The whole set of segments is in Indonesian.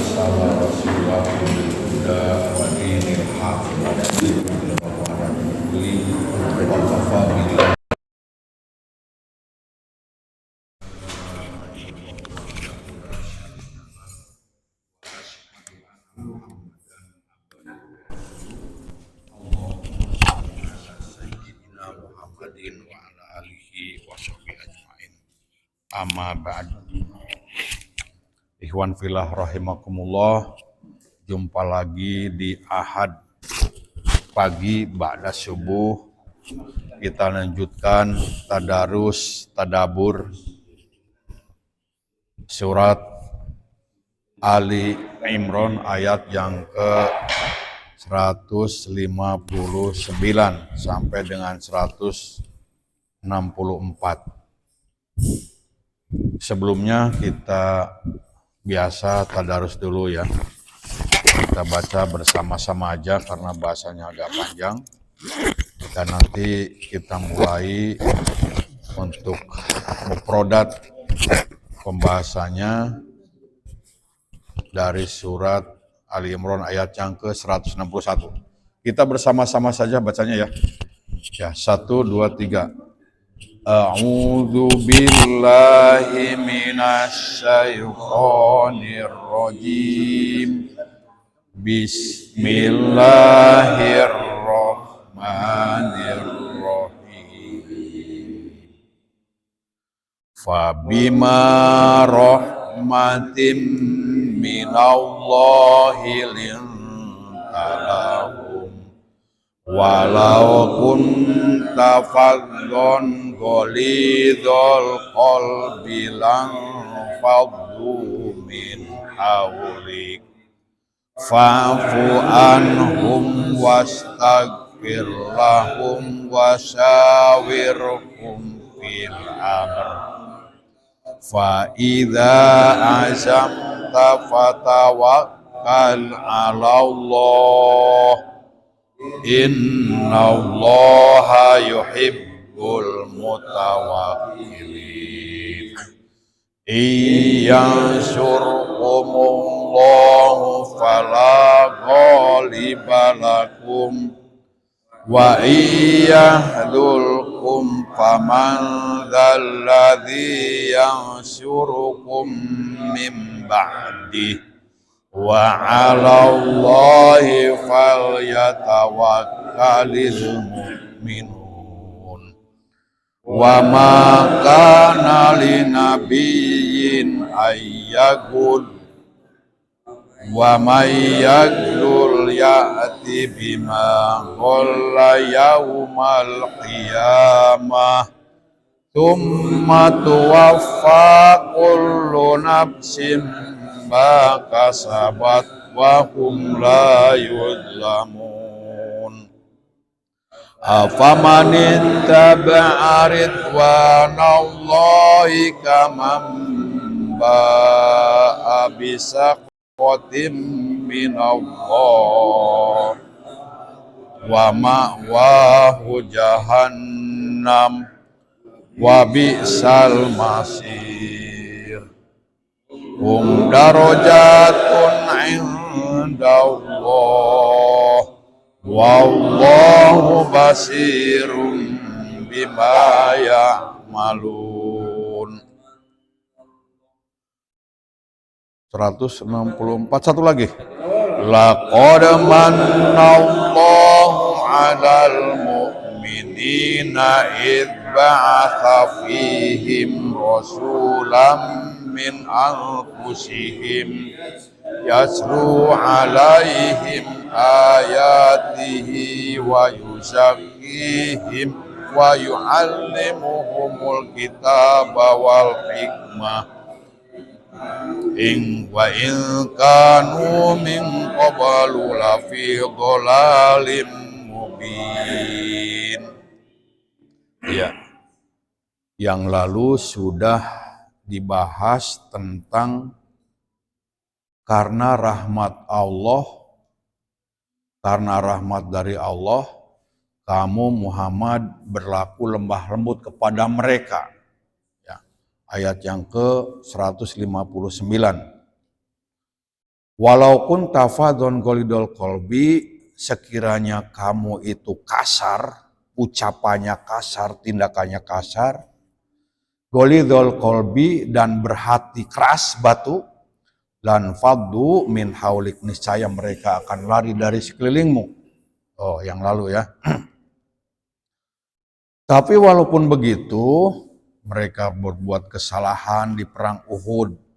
arsala rasulahu bil huda wa dinil haq wa kafa billahi Muhammadin wa ala alihi wa sahbihi ajmain. Amma ba'd. Ikhwan fillah rahimakumullah. Jumpa lagi di Ahad pagi ba'da subuh. Kita lanjutkan tadarus tadabur surat Ali Imran ayat yang ke 159 sampai dengan 164. Sebelumnya kita biasa tadarus dulu ya. Kita baca bersama-sama aja karena bahasanya agak panjang. Dan nanti kita mulai untuk mufrodat pembahasannya dari surat Ali Imran ayat yang ke-161. Kita bersama-sama saja bacanya ya. Ya, 1, 2, 3. A'udzu billahi minasy syaithanir rajim. Bismillahirrahmanirrahim. Fabima rahmatim minallahi lintalahum walau kunta fadhon ghalidhal qalbi lan faddu min hawlik fa'fu anhum wastaghfir lahum wasyawirhum fil amr fa idza azamta fatawakkal 'ala Allah innallaha yuhibbul mutawakkilin. Iyansurkumullahu fala ghaliba lakum wa iyahdulkum faman dzalladzi yansurukum min ba'di wa 'alallahi falyatawakkalul mu'minun. Wa ma kana linabiyyin ayyagul wa may yaglul ya'ti bima qalla yaumal qiyamah thumma tuwaffa kullu nafsin ma kasabat wa hum la yuzlamun. Afaman ittaba'a ridwanallahi kaman ba'a bisaqatin minallah wa ma'wahu jahannam wa bi'sal masir. Hum darajatun 'indallah wallahu basirun bima ya'malun. 164. Satu lagi. Laqad mannallahu 'alal mu'minina idz ba'atsa fihim rasulam min anfusihim yasru 'alaihim ayatihi wa yuzakkihim wa yu'allimuhumul kitaba wal hikmah in kanu min qablu lafi dhalalim mubin. Ya, yang lalu sudah dibahas tentang karena rahmat Allah, karena rahmat dari Allah, kamu Muhammad berlaku lembah lembut kepada mereka. Ya, ayat yang ke-159. Walaupun tafadhon golidol kolbi, sekiranya kamu itu kasar, ucapannya kasar, tindakannya kasar, golidol kolbi dan berhati keras batu, dan faddu min haulik, niscaya mereka akan lari dari sekelilingmu. Oh, yang lalu ya. Tapi walaupun begitu, mereka berbuat kesalahan di perang Uhud.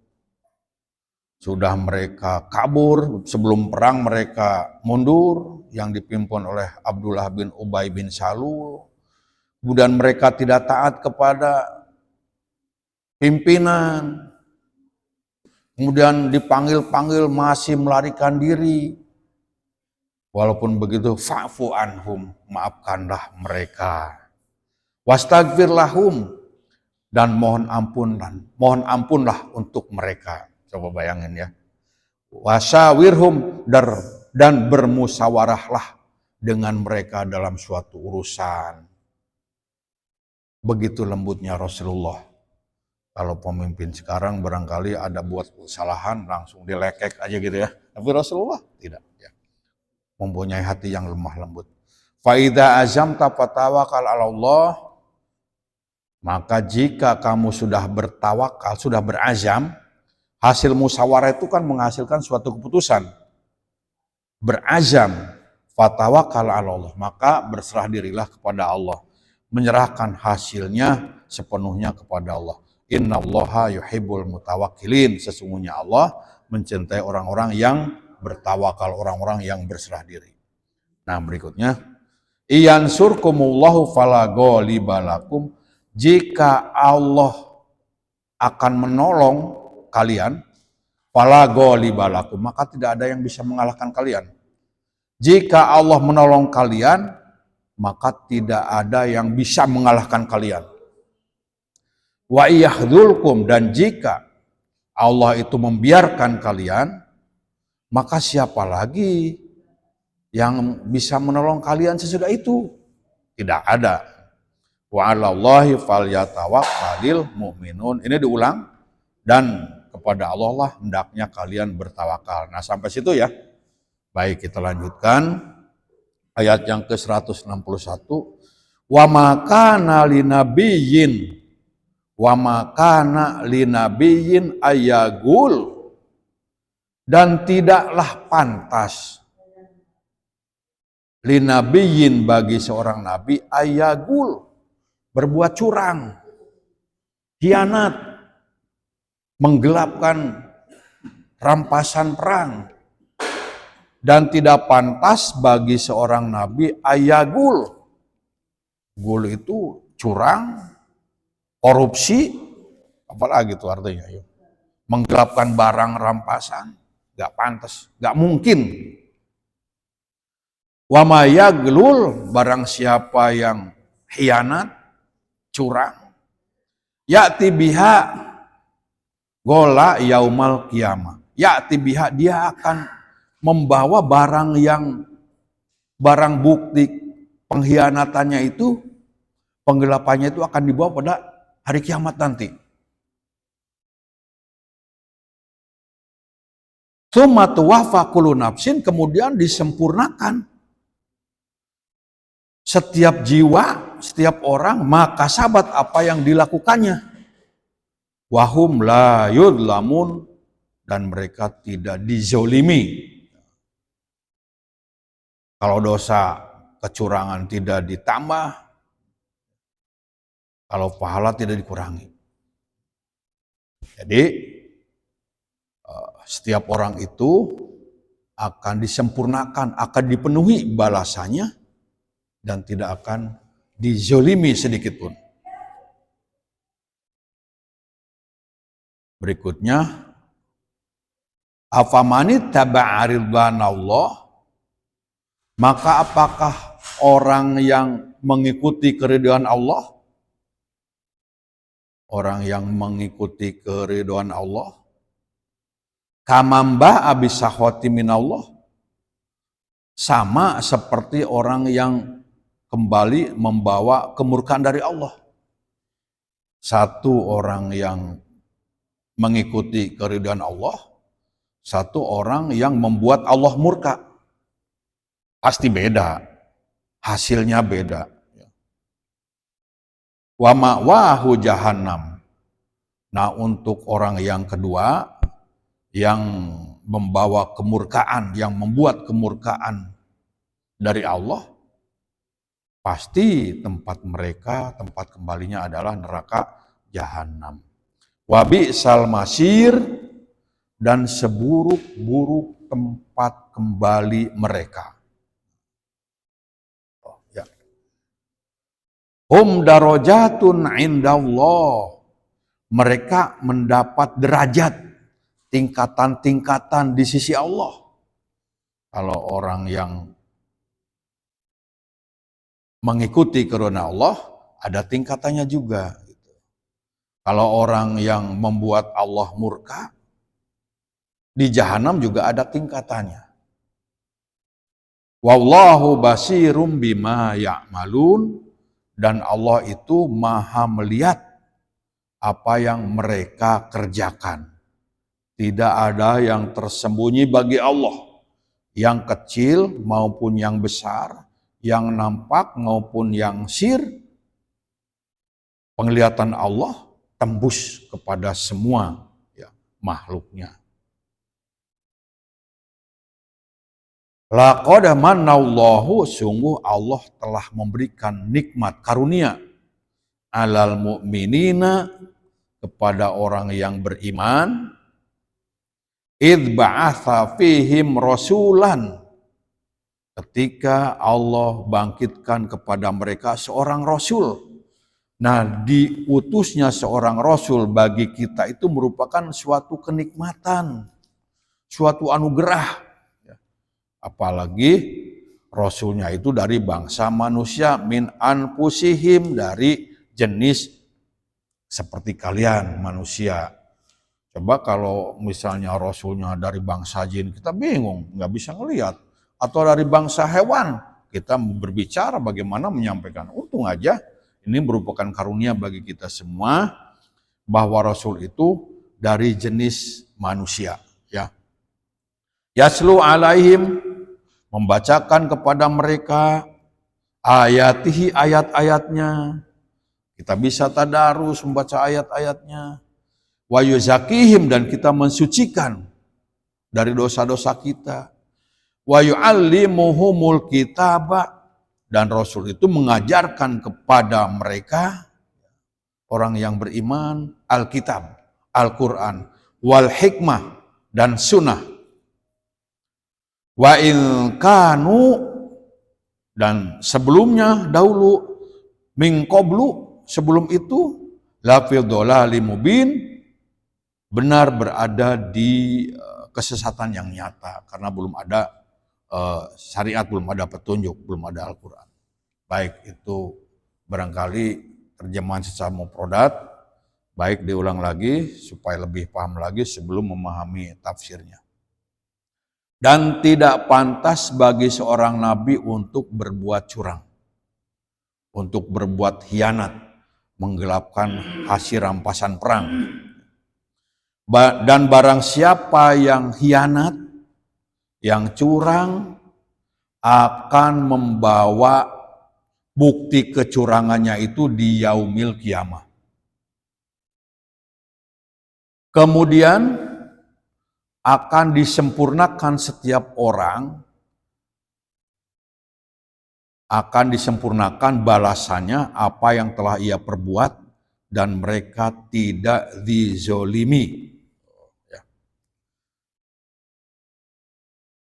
Sudah mereka kabur, sebelum perang mereka mundur, yang dipimpin oleh Abdullah bin Ubay bin Salul. Kemudian mereka tidak taat kepada pimpinan. Kemudian dipanggil-panggil masih melarikan diri. Walaupun begitu, fa'fu anhum, maafkanlah mereka. Wastagfir lahum, dan mohon ampunlah untuk mereka. Coba bayangin ya. Wasyawirhum, dan bermusyawarahlah dengan mereka dalam suatu urusan. Begitu lembutnya Rasulullah. Kalau pemimpin sekarang barangkali ada buat kesalahan langsung dilekek aja gitu ya. Tapi Rasulullah tidak. Ya. Mempunyai hati yang lemah lembut. Fa'idha azamta fatawakal ala Allah. Maka jika kamu sudah bertawakal, sudah berazam, hasil musyawarah itu kan menghasilkan suatu keputusan. Berazam, fatawakal ala Allah, maka berserah dirilah kepada Allah. Menyerahkan hasilnya sepenuhnya kepada Allah. Innallaha yuhibbul mutawakkilin. Sesungguhnya Allah mencintai orang-orang yang bertawakal, orang-orang yang berserah diri. Nah berikutnya, iyansurkumullahu fala ghaliba lakum. Jika Allah akan menolong kalian, fala ghaliba lakum, maka tidak ada yang bisa mengalahkan kalian. Jika Allah menolong kalian, maka tidak ada yang bisa mengalahkan kalian. Wa yahdulkum, dan jika Allah itu membiarkan kalian, maka siapa lagi yang bisa menolong kalian sesudah itu? Tidak ada. Wa 'alallahi falyatawakkalul mu'minun. Ini diulang, dan kepada Allah lah hendaknya kalian bertawakal. Nah, sampai situ ya. Baik, kita lanjutkan ayat yang ke-161. Wa makana linabiyyin ayagul, dan tidaklah pantas linabiyyin bagi seorang nabi ayagul, berbuat curang, khianat, menggelapkan rampasan perang. Dan tidak pantas bagi seorang nabi ayagul. Gul itu curang, korupsi, apalagi itu artinya. Menggelapkan barang rampasan, gak pantas, gak mungkin. Wa ma yaglul, barang siapa yang khianat, curang, ya'ti biha gola yaumal qiyamah. Ya'ti biha, dia akan membawa barang bukti pengkhianatannya itu, penggelapannya itu akan dibawa pada hari kiamat nanti. Tsumma tuwaffa kullu nafsin, kemudian disempurnakan setiap jiwa, setiap orang, maka sabat apa yang dilakukannya. Wahum la yudlamun, dan mereka tidak dizolimi. Kalau dosa kecurangan tidak ditambah, kalau pahala tidak dikurangi. Jadi setiap orang itu akan disempurnakan, akan dipenuhi balasannya, dan tidak akan dizolimi sedikit pun. Berikutnya, afamani taba'a ridwanallah, maka apakah orang yang mengikuti keridhaan Allah? Orang yang mengikuti keridhaan Allah, kamamba abisahwati minallah, sama seperti orang yang kembali membawa kemurkaan dari Allah. Satu orang yang mengikuti keridhaan Allah satu orang yang membuat Allah murka. Pasti beda, hasilnya beda. Wa ma'wahu jahannam. Nah, untuk orang yang kedua, yang membawa kemurkaan, yang membuat kemurkaan dari Allah, pasti tempat mereka, tempat kembalinya adalah neraka jahanam. Wa bi'sal masir, dan seburuk-buruk tempat kembali mereka. Ya. Hum darajatun indallah. Mereka mendapat derajat, tingkatan-tingkatan di sisi Allah. Kalau orang yang mengikuti kehendak Allah, ada tingkatannya juga. Kalau orang yang membuat Allah murka, di jahanam juga ada tingkatannya. Wallahu basirum bima ya'malun, dan Allah itu maha melihat apa yang mereka kerjakan. Tidak ada yang tersembunyi bagi Allah, yang kecil maupun yang besar, yang nampak maupun yang sir. Penglihatan Allah tembus kepada semua makhluknya. Laqad manallahu, sungguh Allah telah memberikan nikmat karunia alal mu'minina, kepada orang yang beriman, idz ba'atsa fihim rasulan, ketika Allah bangkitkan kepada mereka seorang rasul. Nah, diutusnya seorang rasul bagi kita itu merupakan suatu kenikmatan, suatu anugerah. Apalagi rasulnya itu dari bangsa manusia, min anfusihim, dari jenis seperti kalian manusia. Coba kalau misalnya rasulnya dari bangsa jin, kita bingung, nggak bisa ngelihat. Atau dari bangsa hewan, kita berbicara bagaimana menyampaikan. Untung aja ini merupakan karunia bagi kita semua, bahwa rasul itu dari jenis manusia. Ya. Yaslu alaihim, membacakan kepada mereka ayatihi, ayat-ayatnya. Kita bisa tadarus membaca ayat-ayatnya. Wa yuzakihim, dan kita mensucikan dari dosa-dosa kita. Wa yu'allimuhumul kitaba, dan Rasul itu mengajarkan kepada mereka, orang yang beriman, Alkitab, Al-Quran, wal hikmah, dan sunnah. Wa in kanu, dan sebelumnya dahulu, min qablu, sebelum itu, lafil dhalali mubin, benar berada di kesesatan yang nyata, karena belum ada syariat, belum ada petunjuk, belum ada Al-Quran. Baik, itu barangkali terjemahan secara mufradat, baik diulang lagi supaya lebih paham lagi sebelum memahami tafsirnya. Dan tidak pantas bagi seorang nabi untuk berbuat curang, untuk berbuat khianat, menggelapkan hasil rampasan perang. Dan barang siapa yang khianat, yang curang, akan membawa bukti kecurangannya itu di yaumil kiamah. Kemudian akan disempurnakan setiap orang, akan disempurnakan balasannya apa yang telah ia perbuat, dan mereka tidak dizolimi.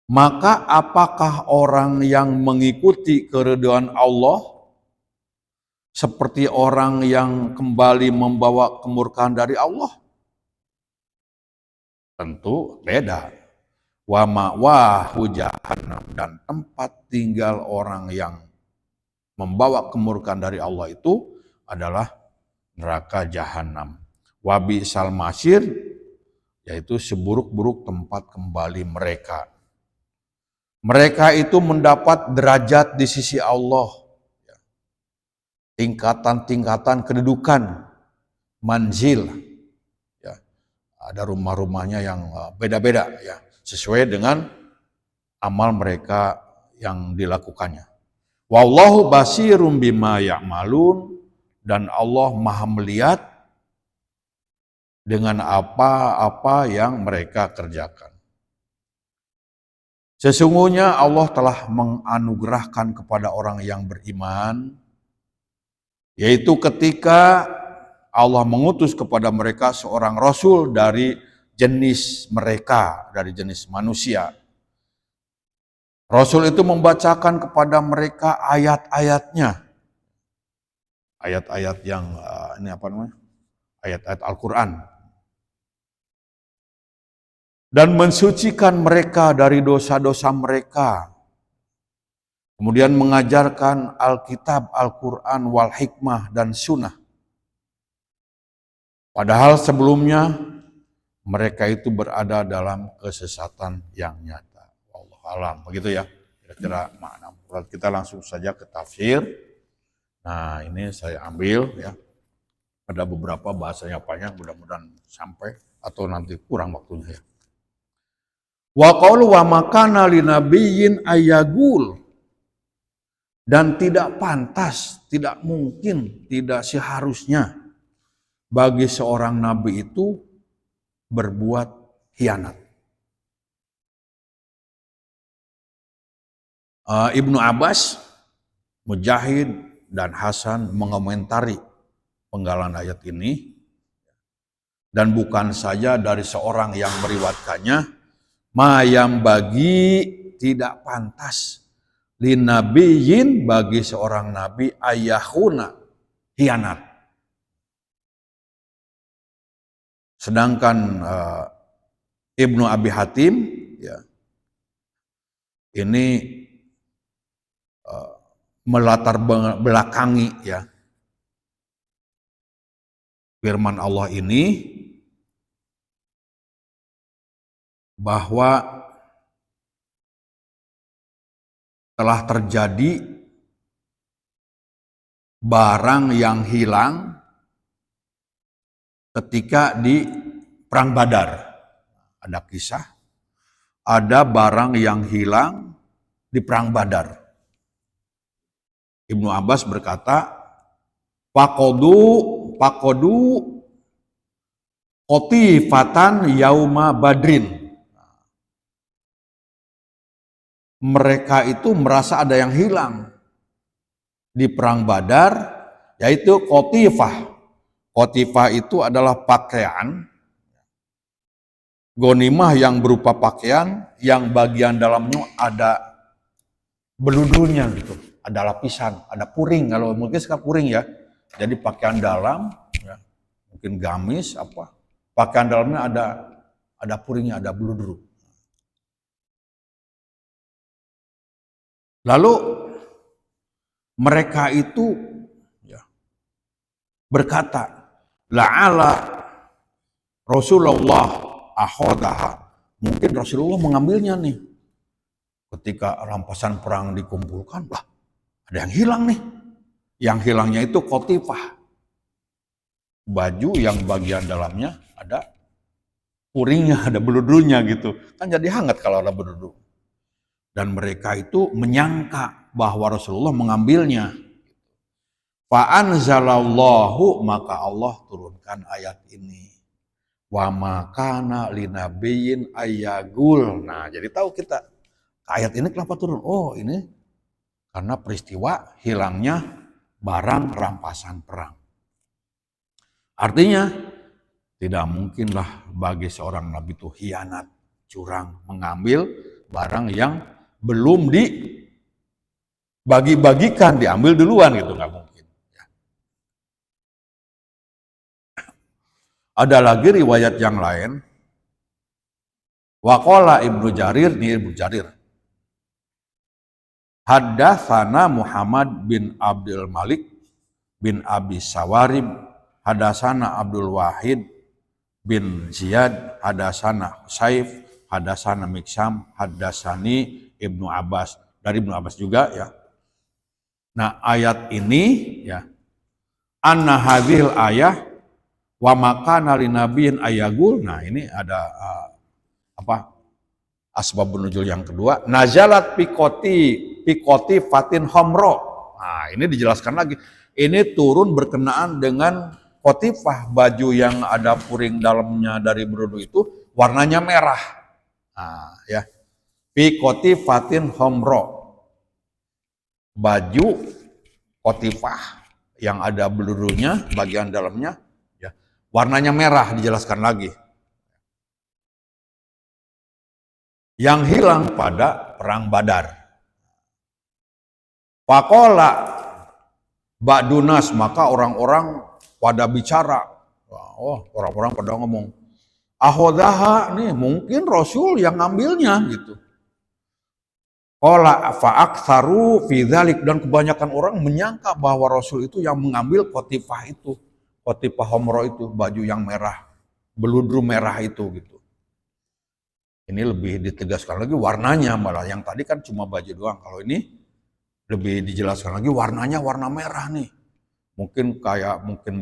Maka apakah orang yang mengikuti keridhaan Allah seperti orang yang kembali membawa kemurkaan dari Allah? Tentu beda. Wa ma'wahu jahannam, dan tempat tinggal orang yang membawa kemurkaan dari Allah itu adalah neraka jahanam. Wa bi'sal masir, yaitu seburuk-buruk tempat kembali mereka. Mereka itu mendapat derajat di sisi Allah, tingkatan-tingkatan kedudukan, manzil. ada rumah-rumahnya yang beda-beda ya, sesuai dengan amal mereka yang dilakukannya. Wallahu basirum bima ya'malun, dan Allah Maha melihat dengan apa-apa yang mereka kerjakan. Sesungguhnya Allah telah menganugerahkan kepada orang yang beriman, yaitu ketika Allah mengutus kepada mereka seorang rasul dari jenis mereka, dari jenis manusia. Rasul itu membacakan kepada mereka ayat-ayatnya. Ayat-ayat yang ini apa namanya? Ayat-ayat Al-Quran. Dan mensucikan mereka dari dosa-dosa mereka. Kemudian mengajarkan Alkitab, Al-Quran, wal hikmah, dan sunnah. Padahal sebelumnya mereka itu berada dalam kesesatan yang nyata. Wallahu alam, begitu ya. Kira-kira makna. Kita langsung saja ke tafsir. Nah, ini saya ambil ya. Ada beberapa bahasanya panjang, mudah-mudahan sampai atau nanti kurang waktunya ya. Wa qaulu wa makana linabiyyin ayagul, dan tidak pantas, tidak mungkin, tidak seharusnya bagi seorang nabi itu berbuat khianat. Ibnu Abbas, Mujahid, dan Hasan mengomentari penggalan ayat ini, dan bukan saja dari seorang yang meriwayatkannya, mayam bagi tidak pantas linabiyin bagi seorang nabi ayahuna khianat. Sedangkan Ibnu Abi Hatim ya, ini melatar belakangi ya firman Allah ini, bahwa telah terjadi barang yang hilang ketika di Perang Badar. Ada kisah, ada barang yang hilang di Perang Badar. Ibnu Abbas berkata, Pakodu qatifatan yauma badrin. Mereka itu merasa ada yang hilang di Perang Badar, yaitu qatifah. Qatifah itu adalah pakaian ghanimah yang berupa pakaian yang bagian dalamnya ada beludurnya gitu, ada lapisan, ada puring, kalau mungkin sekarang puring ya. Jadi pakaian dalam, ya, mungkin gamis apa, pakaian dalamnya ada puringnya, ada beludur. Lalu mereka itu ya, berkata, la'ala Rasulullah akhodaha. Mungkin Rasulullah mengambilnya nih. Ketika rampasan perang dikumpulkan, wah ada yang hilang nih. Yang hilangnya itu qatifah. Baju yang bagian dalamnya ada puringnya, ada beludurnya gitu. Kan jadi hangat kalau ada beludur. Dan mereka itu menyangka bahwa Rasulullah mengambilnya. Fa'anzalallahu, maka Allah turunkan ayat ini. Wa makana linabiyyin ayagul. Nah, jadi tahu kita ayat ini kenapa turun? Oh, ini karena peristiwa hilangnya barang rampasan perang. Artinya tidak mungkinlah bagi seorang nabi itu khianat, curang, mengambil barang yang belum dibagi-bagikan, diambil duluan gitu, nggak mungkin. Ya. Ada lagi riwayat yang lain. Waqala Ibnu Jarir, nih Ibnu Jarir. Haddatsana Muhammad bin Abdul Malik bin Abi Sawarim, hadatsana Abdul Wahid bin Ziyad, hadatsana Saif, hadatsana Miksam, hadatsani Ibnu Abbas, dari Ibnu Abbas juga ya. Nah, ayat ini ya, anna hadhil ayah Wa makana linabiyin ayagul. Nah, ini ada asbabun nuzul yang kedua. Nazalat pikoti fatin homro. Nah, ini dijelaskan lagi. Ini turun berkenaan dengan kotifah, baju yang ada puring dalamnya dari berudu itu warnanya merah. Nah, ya. Pikoti fatin homro. Baju kotifah yang ada belurunya bagian dalamnya ya, warnanya merah, dijelaskan lagi. Yang hilang pada perang Badar. Faqala ba'dunas, maka orang-orang pada bicara. Oh, orang-orang pada ngomong, ahodaha nih, mungkin Rasul yang ngambilnya gitu. Qala fa'aktsaru fi dzalik, dan kebanyakan orang menyangka bahwa Rasul itu yang mengambil kotifah itu, kotifah homro itu, baju yang merah, beludru merah itu gitu. Ini lebih ditegaskan lagi warnanya, malah yang tadi kan cuma baju doang. Kalau ini lebih dijelaskan lagi warnanya warna merah nih. Mungkin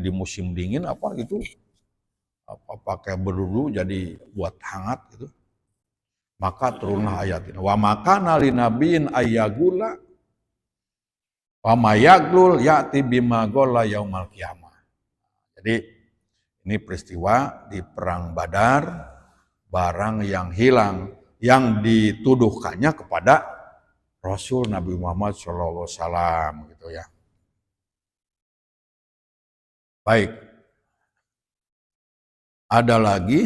di musim dingin apa gitu, pakai beludru jadi buat hangat gitu. Maka turunlah ayat ini. Wa makana linabiyin ayyagula wa mayaglul ya'ti bima gola yaumal qiyamah. Jadi ini peristiwa di perang Badar, barang yang hilang yang dituduhkannya kepada Rasul Nabi Muhammad SAW gitu ya. Baik. Ada lagi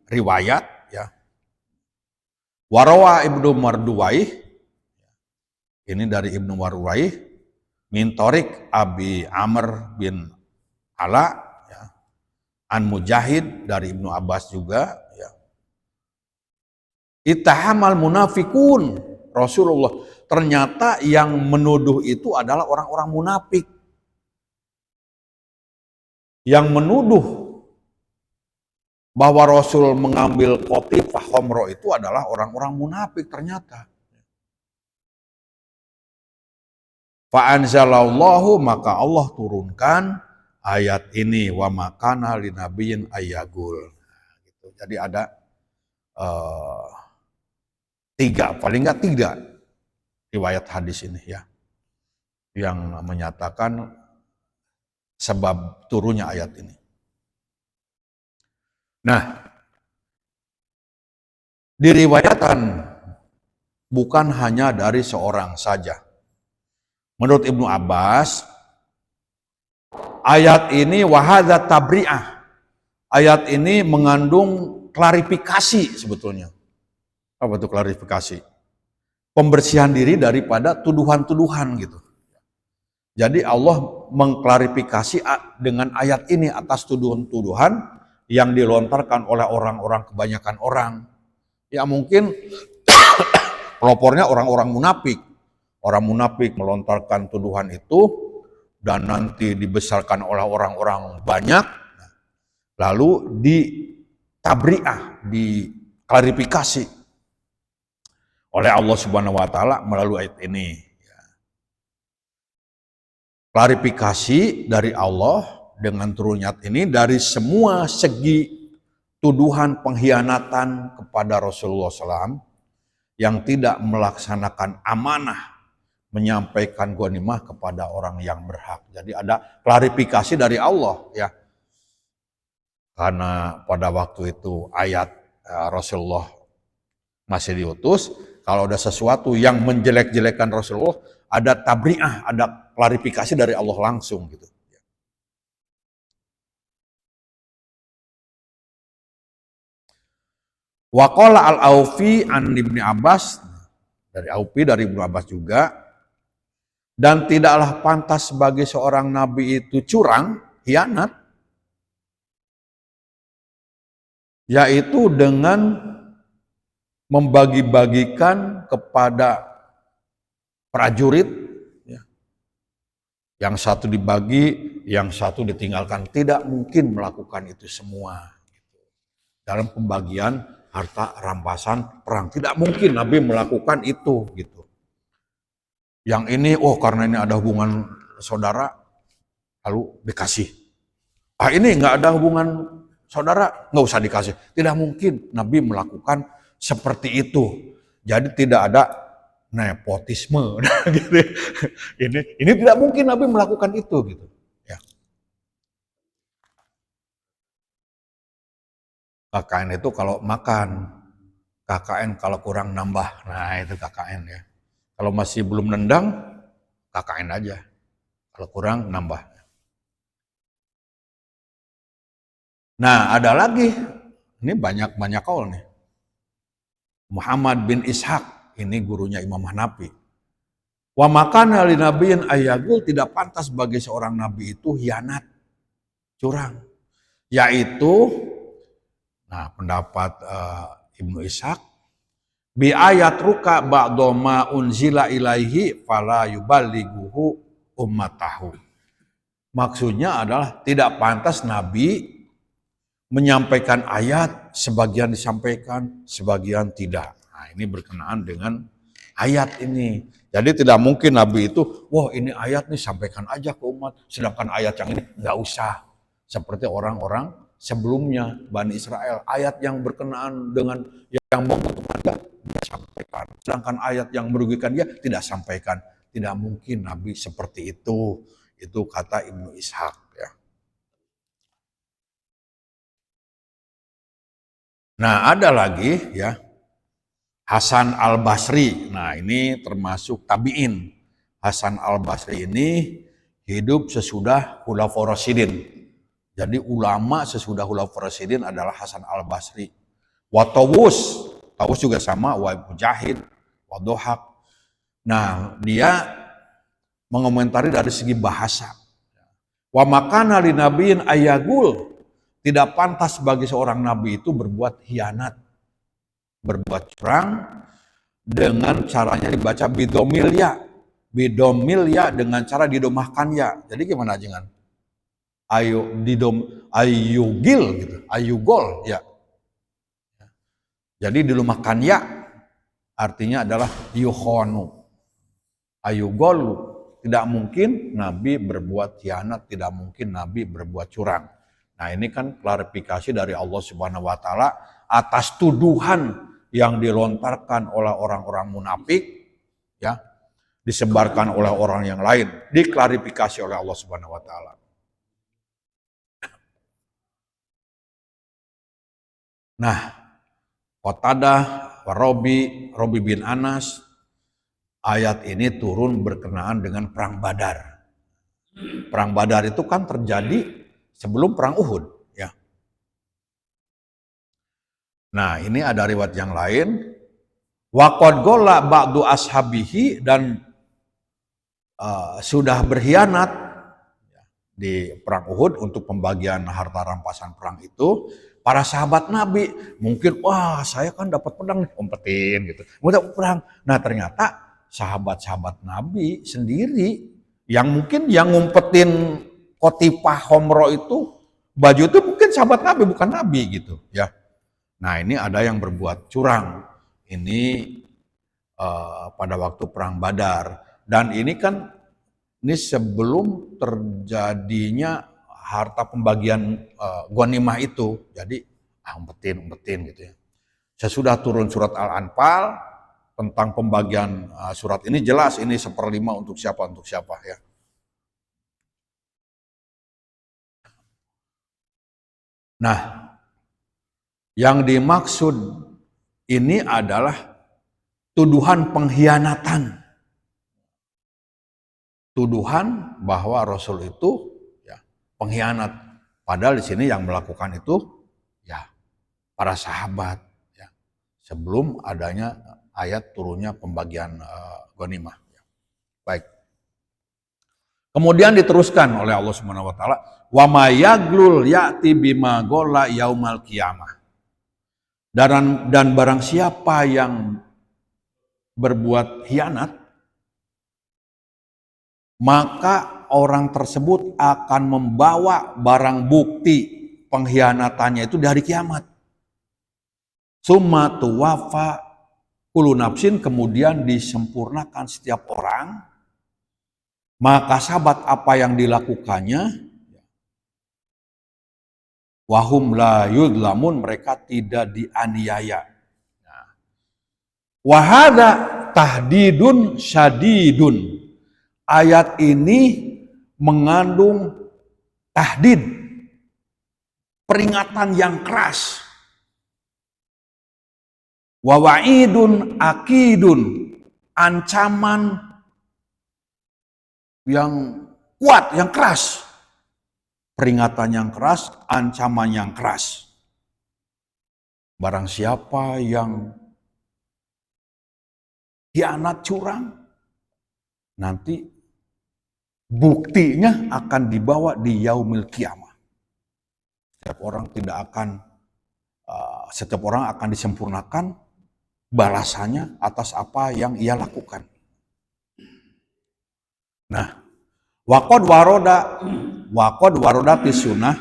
riwayat ya. Warawa Ibnu Marduwaih, ini dari Ibnu Marduwaih, min Thoriq Abi Amr bin Ala, ya. An Mujahid dari Ibnu Abbas juga, ya. Ittahamal munafikun Rasulullah, ternyata yang menuduh itu adalah orang-orang munafik. Yang menuduh bahwa Rasul mengambil kotifah homro itu adalah orang-orang munafik ternyata. Fa'anzalallahu, maka Allah turunkan ayat ini, wa makana linabiyin ayyagul. Gitu. Jadi ada paling nggak tiga riwayat hadis ini ya, yang menyatakan sebab turunnya ayat ini. Nah, diriwayatkan bukan hanya dari seorang saja. Menurut Ibnu Abbas, ayat ini wahadza tabri'ah. Ayat ini mengandung klarifikasi sebetulnya. Apa itu klarifikasi? Pembersihan diri daripada tuduhan-tuduhan gitu. Jadi Allah mengklarifikasi dengan ayat ini atas tuduhan-tuduhan yang dilontarkan oleh orang-orang, kebanyakan orang. Ya mungkin pelopornya orang-orang munafik. Orang munafik melontarkan tuduhan itu dan nanti dibesarkan oleh orang-orang banyak. Lalu ditabri'ah, diklarifikasi oleh Allah Subhanahu wa taala melalui ayat ini. Klarifikasi dari Allah dengan turunnya ini dari semua segi tuduhan pengkhianatan kepada Rasulullah SAW yang tidak melaksanakan amanah menyampaikan ghanimah kepada orang yang berhak. Jadi ada klarifikasi dari Allah ya. Karena pada waktu itu ayat Rasulullah masih diutus, kalau ada sesuatu yang menjelek-jelekan Rasulullah, ada tabri'ah, ada klarifikasi dari Allah langsung gitu. Wa qala al-Aufi an Ibnu Abbas, dari Aufi dari Ibnu Abbas juga, dan tidaklah pantas bagi seorang nabi itu curang, khianat, yaitu dengan membagi-bagikan kepada prajurit, ya. Yang satu dibagi, yang satu ditinggalkan. Tidak mungkin melakukan itu semua. Dalam pembagian harta rampasan perang. Tidak mungkin Nabi melakukan itu gitu. Yang ini, karena ini ada hubungan saudara, lalu dikasih. Ini nggak ada hubungan saudara, nggak usah dikasih. Tidak mungkin Nabi melakukan seperti itu. Jadi tidak ada nepotisme. Gitu. Ini tidak mungkin Nabi melakukan itu gitu. Ya. KKN itu kalau makan, KKN kalau kurang nambah. Nah itu KKN ya. Kalau masih belum nendang, KKN aja. Kalau kurang nambah. Nah ada lagi, ini banyak kaul nih. Muhammad bin Ishaq, ini gurunya Imam Hanafi. Wa makana li nabiyyin ayyagul, tidak pantas bagi seorang nabi itu hianat, curang. Yaitu, nah pendapat Ibnu Ishaq, bi ayat ruka ba'da ma unzila ilaihi fala yuballighuhu ummatahu. Maksudnya adalah tidak pantas nabi menyampaikan ayat, sebagian disampaikan, sebagian tidak. Nah, ini berkenaan dengan ayat ini. Jadi tidak mungkin Nabi itu, wah ini ayat nih sampaikan aja ke umat, sedangkan ayat yang ini nggak usah. Seperti orang-orang sebelumnya, Bani Israel, ayat yang berkenaan dengan yang menguntungkan dia sampaikan. Sedangkan ayat yang merugikan dia tidak sampaikan. Tidak mungkin Nabi seperti itu. Itu kata Ibnu Ishaq. Ya. Nah ada lagi ya, Hasan al-Basri. Nah ini termasuk tabi'in. Hasan al-Basri ini hidup sesudah Khulafaur Rasyidin. Jadi ulama sesudah Khulafaur Rasyidin adalah Hasan al-Basri. Wa Tawus juga sama, wa Mujahid, wa Dohak. Nah dia mengomentari dari segi bahasa. Wa makana li nabiyyin ayyagul, tidak pantas bagi seorang nabi itu berbuat hianat, berbuat curang, dengan caranya dibaca bidomil ya dengan cara didomahkan ya. Jadi gimana jangan ayugil gitu, ayugol ya. Jadi didomahkan ya artinya adalah yukhonu, ayugol. Tidak mungkin Nabi berbuat khianat, tidak mungkin Nabi berbuat curang. Nah ini kan klarifikasi dari Allah Subhanahu wa Ta'ala atas tuduhan yang dilontarkan oleh orang-orang munafik, ya, disebarkan oleh orang yang lain, diklarifikasi oleh Allah Subhanahu wa Ta'ala. Nah, Qatadah, Robi bin Anas, ayat ini turun berkenaan dengan perang Badar. Perang Badar itu kan terjadi sebelum perang Uhud, ya. Nah, ini ada riwayat yang lain. Waqad gola ba'du ashabihi, dan sudah berkhianat di perang Uhud untuk pembagian harta rampasan perang itu. Para sahabat Nabi mungkin, wah saya kan dapat pedang nih, umpetin gitu. Mau dapat perang. Nah ternyata sahabat-sahabat Nabi sendiri yang mungkin yang ngumpetin kotifah homro itu, baju itu mungkin sahabat Nabi bukan Nabi gitu ya. Nah ini ada yang berbuat curang ini pada waktu perang Badar, dan ini kan ini sebelum terjadinya harta pembagian ghanimah itu. Jadi umpetin gitu ya. Sesudah turun surat Al-Anfal tentang pembagian surat ini jelas ini 1/5 untuk siapa ya. Nah, yang dimaksud ini adalah tuduhan pengkhianatan. Tuduhan bahwa Rasul itu ya pengkhianat. Padahal di sini yang melakukan itu ya para sahabat ya. Sebelum adanya ayat turunnya pembagian ghanimah. Ya. Baik. Kemudian diteruskan oleh Allah Subhanahu wa Ta'ala, wa may yaglul ya'ti bima gola yaumal qiyamah. Dan barang siapa yang berbuat khianat, maka orang tersebut akan membawa barang bukti pengkhianatannya itu dari kiamat. Summa tuwafa kullu nafsin, kemudian disempurnakan setiap orang, maka sahabat apa yang dilakukannya Wahum la yudlamun, mereka tidak dianiaya. Wahada tahdidun syadidun. Ayat ini mengandung tahdid, peringatan yang keras. Wa wa'idun akidun, ancaman yang kuat, yang keras. Peringatan yang keras, ancaman yang keras. Barang siapa yang khianat, curang, nanti buktinya akan dibawa di yaumil kiamah. Setiap orang akan disempurnakan balasannya atas apa yang ia lakukan. Nah, waqad warodati sunnah,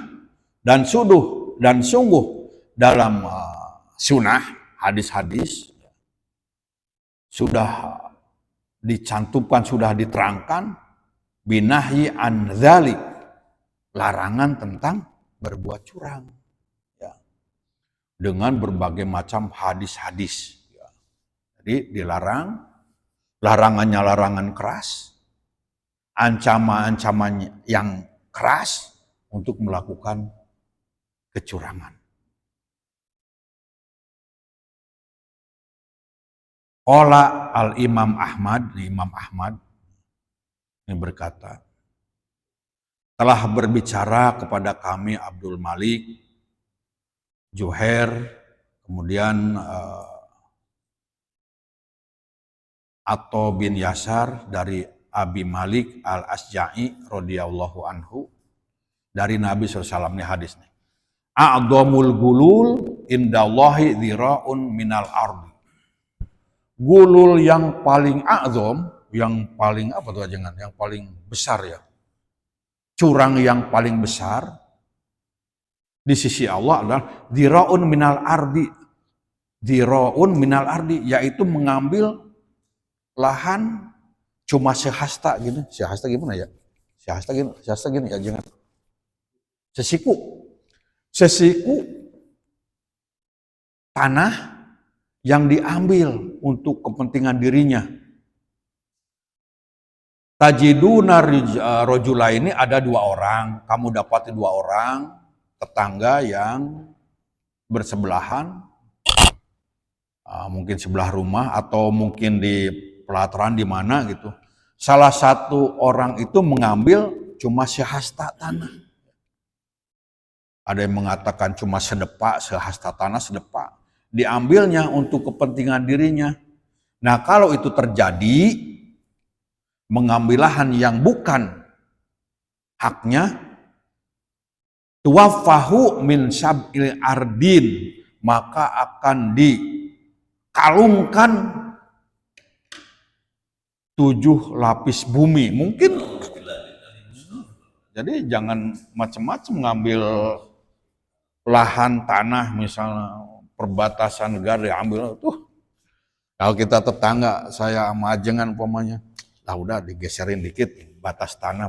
dan sungguh dalam sunnah, hadis-hadis sudah dicantumkan, sudah diterangkan binahyi an dzalik, larangan tentang berbuat curang, ya, dengan berbagai macam hadis-hadis, ya. Jadi dilarang, larangannya larangan keras, ancaman-ancaman yang keras untuk melakukan kecurangan. Qala al-Imam Ahmad, Imam Ahmad ini berkata, telah berbicara kepada kami Abdul Malik, Juhair, kemudian Atha bin Yasar dari Abi Malik al-Asja'i radhiyallahu anhu, dari Nabi SAW, ini hadisnya. A'dhamul gulul indallahi dhira'un minal ardi. Gulul yang paling a'zom, yang paling apa tuh jangan, yang paling besar ya. Curang yang paling besar di sisi Allah adalah dhira'un minal ardi. Dhira'un minal ardi, yaitu mengambil lahan cuma sehasta gini. Sehasta gimana ya? Sehasta gini ya, jangan. Sesiku tanah yang diambil untuk kepentingan dirinya. Tajiduna rojula, ini ada 2 orang, kamu dapati 2 orang tetangga yang bersebelahan, mungkin sebelah rumah atau mungkin di pelataran di mana gitu. Salah satu orang itu mengambil cuma sehasta tanah. Ada yang mengatakan cuma sedepak, sehasta tanah sedepak. Diambilnya untuk kepentingan dirinya. Nah, kalau itu terjadi, mengambil lahan yang bukan haknya, tuwaffahu min sab'il ardin, maka akan dikalungkan 7 lapis bumi. Mungkin, jadi jangan macam-macam ngambil lahan tanah, misalnya perbatasan negara diambil tuh. Kalau kita tetangga, saya sama ajengan umpamanya, lah udah digeserin dikit batas tanah.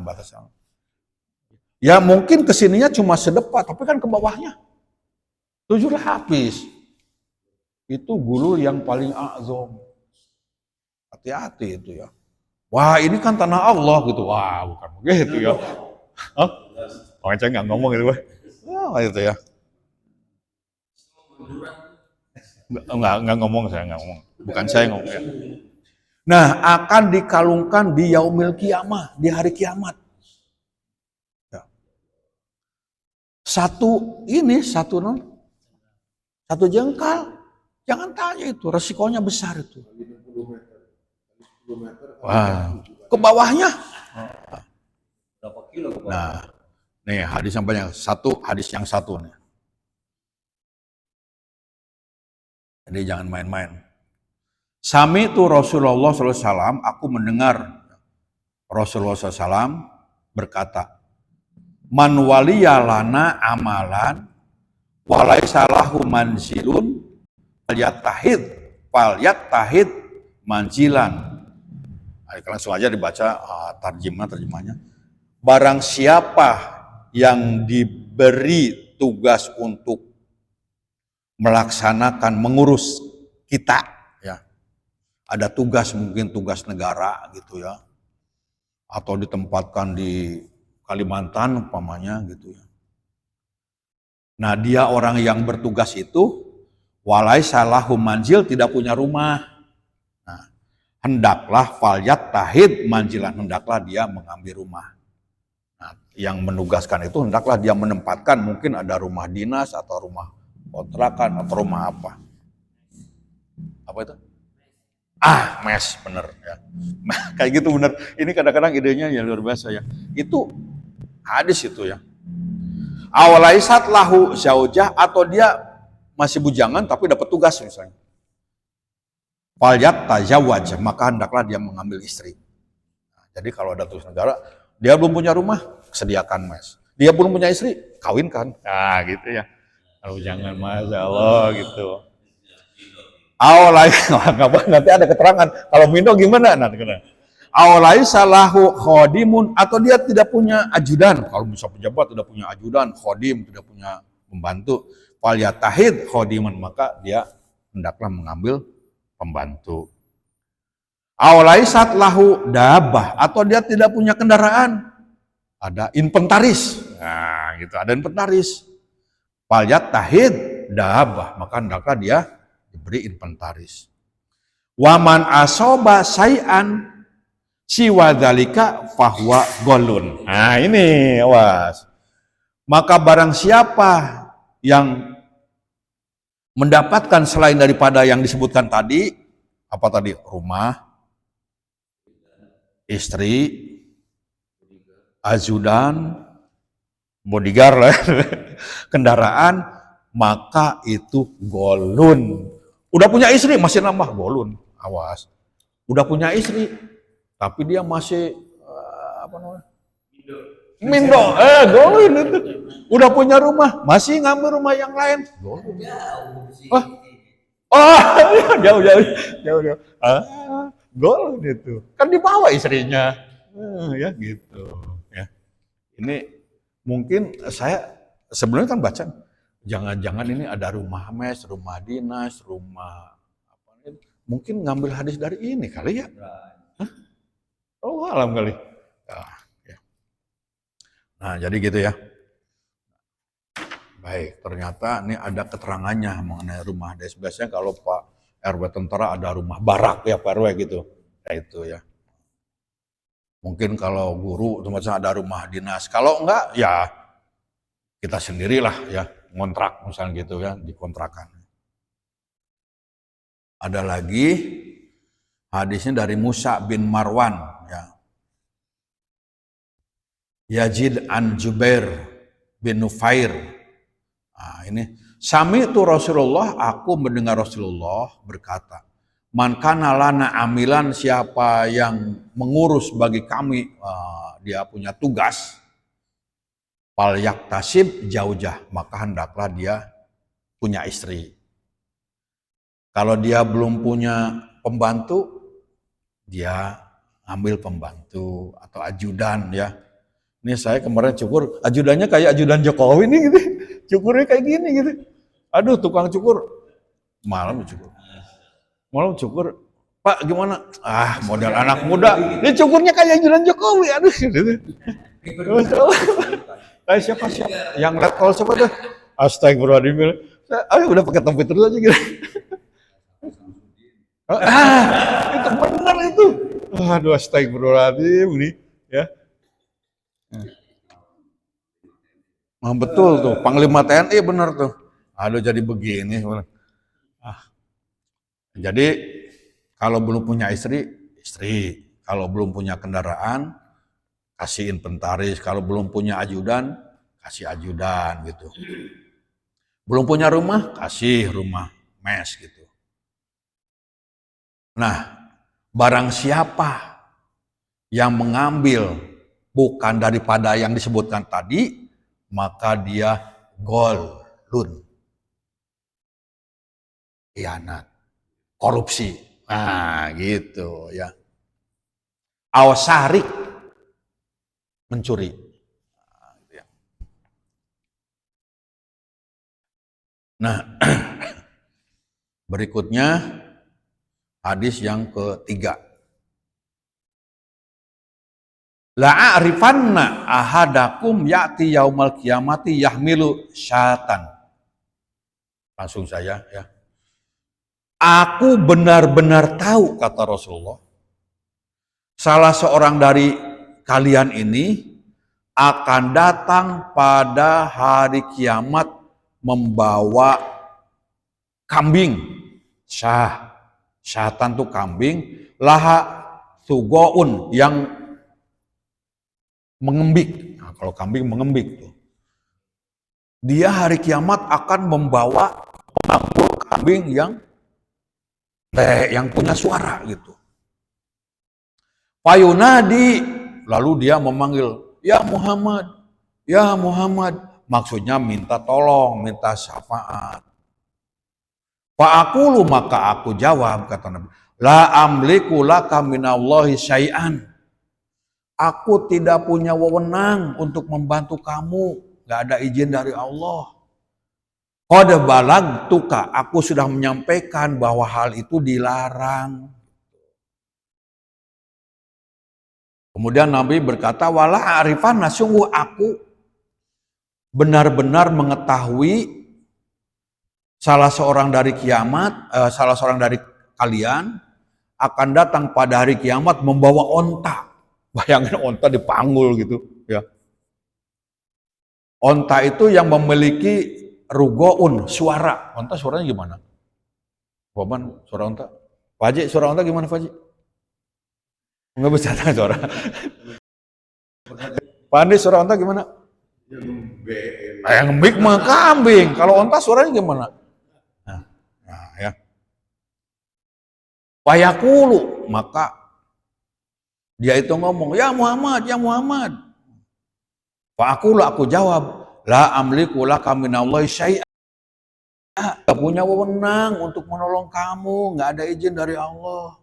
Ya mungkin kesininya cuma sedepak, tapi kan ke bawahnya 7 lapis. Itu gulul yang paling azam. Hati-hati itu ya. Wah, ini kan tanah Allah gitu. Wah, bukan begitu ya. Hah? Orang saya nggak ngomong gitu, wah itu ya. Enggak ngomong, saya nggak ngomong. Bukan saya ngomong ya. Nah, akan dikalungkan di yaumil kiamah, di hari kiamat. Ya. Satu jengkal. Jangan tanya itu, resikonya besar itu. Wah, ke bawahnya. Berapa kilo ke bawah? Nah, nih hadis yang banyak. Hadis yang satu nih. Jadi jangan main-main. Sami itu Rasulullah SAW, aku mendengar Rasulullah SAW berkata, man waliyalana amalan walaysa lahu manzilun falyatahid manzilan. Langsung aja dibaca terjemahnya. Barang siapa yang diberi tugas untuk melaksanakan, mengurus kita, ya. Ada tugas, mungkin tugas negara gitu ya, atau ditempatkan di Kalimantan umpamanya gitu ya. Nah, dia orang yang bertugas itu walai salahu manzil, tidak punya rumah. Nah, hendaklah falyat tahid manjilan, hendaklah dia mengambil rumah. Nah, yang menugaskan itu hendaklah dia menempatkan, mungkin ada rumah dinas atau rumah kontrakan atau rumah apa. Apa itu? Mes, bener ya. Kayak gitu bener. Ini kadang-kadang idenya ya luar biasa ya. Itu hadis itu ya. Awalaisat lahu zaujah, atau dia masih bujangan tapi dapat tugas misalnya. Falyat tazawwaj, maka hendaklah dia mengambil istri. Nah, jadi kalau ada tugas negara, dia belum punya rumah, sediakan mes. Dia belum punya istri, kawinkan. Nah, gitu ya. Kalau jangan, Masya Allah gitu. Nanti ada keterangan. Kalau Mindo gimana? Nanti kena. Awalai salahu khodimun, atau dia tidak punya ajudan. Kalau bisa pejabat tidak punya ajudan, khodim tidak punya pembantu. Falyatahid khodiman, maka dia hendaklah mengambil pembantu. Awalai lahu dabah, atau dia tidak punya kendaraan. Ada inventaris. Nah, gitu, ada inventaris. Falyatahid dabah, maka hendaklah dia diberi inventaris. Waman asoba sayan siwa dzalika fahuwa golun. Nah, ini awas. Maka barang siapa yang mendapatkan selain daripada yang disebutkan tadi, apa tadi? Rumah, istri, ajudan, bodyguard lah, kendaraan, maka itu golun. Udah punya istri masih nambah golun, awas. Udah punya istri, tapi dia masih apa namanya? Mindo, golun itu. Udah punya rumah, masih ngambil rumah yang lain, golun. Jauh. Golun itu. Kan dibawa istrinya, ya gitu. Ya. Ini mungkin saya sebenarnya kan baca, jangan-jangan ini ada rumah mes, rumah dinas, rumah apa ini. Mungkin ngambil hadis dari ini kali ya. Hah? Oh, alam kali. Ya. Nah, jadi gitu ya. Baik, ternyata ini ada keterangannya mengenai rumah des. Biasanya kalau Pak RW tentara ada rumah barak ya Pak RW gitu. Ya itu ya. Mungkin kalau guru macam ada rumah dinas. Kalau enggak ya kita sendirilah ya, ngontrak misalnya gitu ya, dikontrakan. Ada lagi hadisnya dari Musa bin Marwan ya. Yazid an Jubair bin Nufair. Nah, ini sami itu Rasulullah, aku mendengar Rasulullah berkata, man kana lana amilan, siapa yang mengurus bagi kami, dia punya tugas, fal yaktasib jaujah, maka hendaklah dia punya istri. Kalau dia belum punya pembantu, dia ambil pembantu atau ajudan ya. Ini saya kemarin cukur, ajudannya kayak ajudan Jokowi nih gitu. Cukurnya kayak gini gitu. Aduh, tukang cukur malam cukur. Pak gimana? Model anak muda. Ini cukurnya kayak ajudan Jokowi. Aduh gitu. Siapa yang lihat call siapa tuh? Astagfirullahaladzim. Ayo udah pakai topi terus aja gitu. Itu benar itu. Aduh, astagfirullahaladzim nih ya. Betul tuh, Panglima TNI benar tuh. Aduh, jadi begini. Jadi kalau belum punya istri, istri. Kalau belum punya kendaraan, kasih inventaris. Kalau belum punya ajudan, kasih ajudan gitu. Belum punya rumah, kasih rumah mes gitu. Nah, barang siapa yang mengambil bukan daripada yang disebutkan tadi, maka dia golun, khianat, korupsi. Nah, gitu ya. Awasarik, mencuri. Nah, berikutnya hadis yang ketiga. La'arifanna ahadakum ya'ti yaumal qiyamati yahmilu syatan. Langsung saya ya. Aku benar-benar tahu, kata Rasulullah, salah seorang dari kalian ini akan datang pada hari kiamat membawa kambing. Syatan tuh kambing, laha sugoun yang mengembik. Nah, kalau kambing mengembik tuh. Dia hari kiamat akan membawa kambing yang punya suara gitu. Fayunadi, lalu dia memanggil, ya Muhammad, ya Muhammad. Maksudnya minta tolong, minta syafaat. Fa'akulu, maka aku jawab, kata Nabi, la amliku laka minallahi syai'an. Aku tidak punya wewenang untuk membantu kamu, gak ada izin dari Allah. Qad balagtuka, aku sudah menyampaikan bahwa hal itu dilarang. Kemudian Nabi berkata, wala arifana, sungguh aku benar-benar mengetahui salah seorang dari kalian akan datang pada hari kiamat membawa onta. Bayangin onta dipanggul gitu ya. Onta itu yang memiliki rugoun, suara. Onta suaranya gimana? Waban, suara onta. Pak Haji, suara onta gimana Pak Haji? Enggak bisa tahu suara. Pak Andi, suara onta gimana? Yang ngembik mah kambing. Kalau onta suaranya gimana? Nah ya. Wayakulu, maka dia itu ngomong, ya Muhammad, ya Muhammad. Aku jawab, la amliku laka minallahi syai'a. Gak punya wewenang untuk menolong kamu, gak ada izin dari Allah.